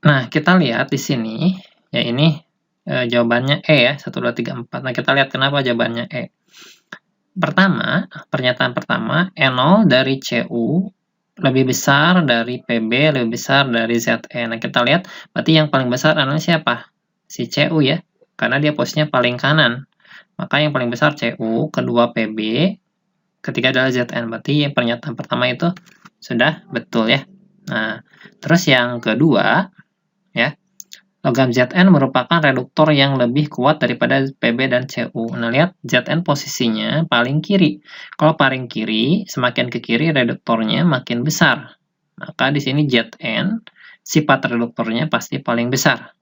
Nah, kita lihat di sini, ya ini jawabannya E ya, 1, 2, 3, 4. Nah, kita lihat kenapa jawabannya E. Pertama, pernyataan pertama, enol dari Cu lebih besar dari Pb, lebih besar dari Zn. Nah, kita lihat, berarti yang paling besar enolnya siapa? Si Cu ya, karena dia posisinya paling kanan. Maka yang paling besar Cu, kedua Pb, ketiga adalah Zn. Berarti yang pernyataan pertama itu sudah betul ya. Nah, terus yang kedua, ya, logam Zn merupakan reduktor yang lebih kuat daripada Pb dan Cu. Nah, lihat Zn posisinya paling kiri. Kalau paling kiri, semakin ke kiri reduktornya makin besar. Maka di sini Zn, sifat reduktornya pasti paling besar.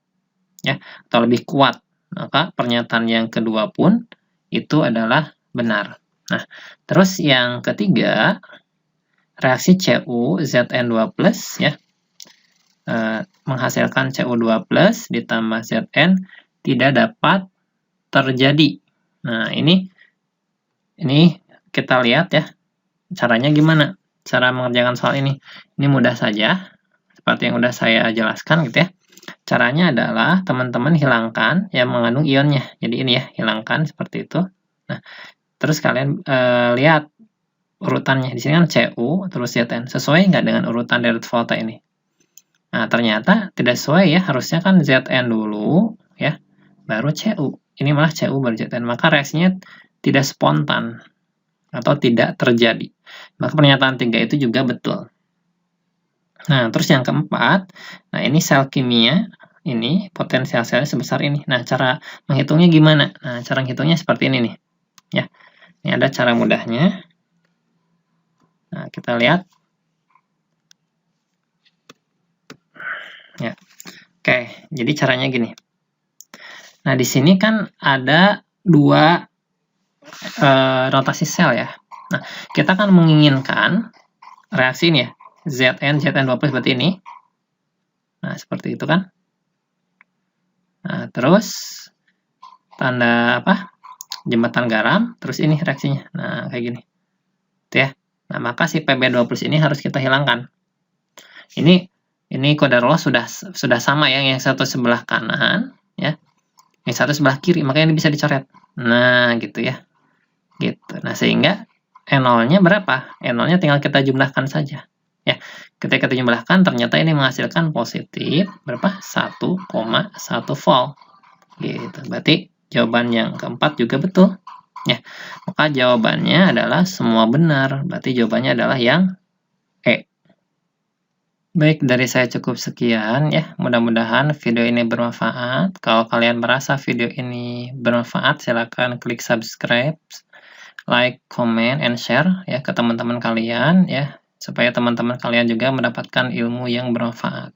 Ya, atau lebih kuat. Maka pernyataan yang kedua pun itu adalah benar. Nah, terus yang ketiga, reaksi Cu Zn2+ ya, menghasilkan Cu2+ ditambah Zn tidak dapat terjadi. Nah, ini kita lihat ya, caranya gimana? Cara mengerjakan soal ini. Ini mudah saja, seperti yang sudah saya jelaskan gitu ya. Caranya adalah teman-teman hilangkan yang mengandung ionnya. Jadi ini ya, hilangkan seperti itu. Nah, terus kalian lihat urutannya. Di sini kan Cu terus Zn. Sesuai nggak dengan urutan deret volta ini? Nah, ternyata tidak sesuai ya, harusnya kan Zn dulu, ya, baru Cu. Ini malah Cu baru Zn, maka reaksinya tidak spontan, atau tidak terjadi. Maka pernyataan 3 itu juga betul. Nah, terus yang keempat, nah ini sel kimia, ini potensial selnya sebesar ini. Nah, cara menghitungnya gimana? Nah, cara menghitungnya seperti ini nih. Ya, ini ada cara mudahnya. Nah, kita lihat. Ya, oke, jadi caranya gini. Nah, di sini kan ada dua notasi sel ya. Nah, kita kan menginginkan reaksi ini ya, Zn2+ berarti ini. Nah, seperti itu kan. Nah, terus tanda apa? Jembatan garam, terus ini reaksinya. Nah, kayak gini. Itu ya. Nah, maka si Pb2+ ini harus kita hilangkan. Ini kodarullah sudah sama ya, yang satu sebelah kanan ya, yang satu sebelah kiri, makanya ini bisa dicoret. Nah, gitu ya. Gitu. Nah, sehingga enolnya berapa? Enolnya tinggal kita jumlahkan saja. Ya, ketika kita jumlahkan ternyata ini menghasilkan positif berapa? 1,1 volt. Gitu. Berarti jawaban yang keempat juga betul. Ya. Maka jawabannya adalah semua benar. Berarti jawabannya adalah yang E. Baik, dari saya cukup sekian ya. Mudah-mudahan video ini bermanfaat. Kalau kalian merasa video ini bermanfaat, silakan klik subscribe, like, comment, and share ya ke teman-teman kalian ya, supaya teman-teman kalian juga mendapatkan ilmu yang bermanfaat.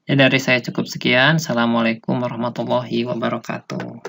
Ya, dari saya cukup sekian. Assalamualaikum warahmatullahi wabarakatuh.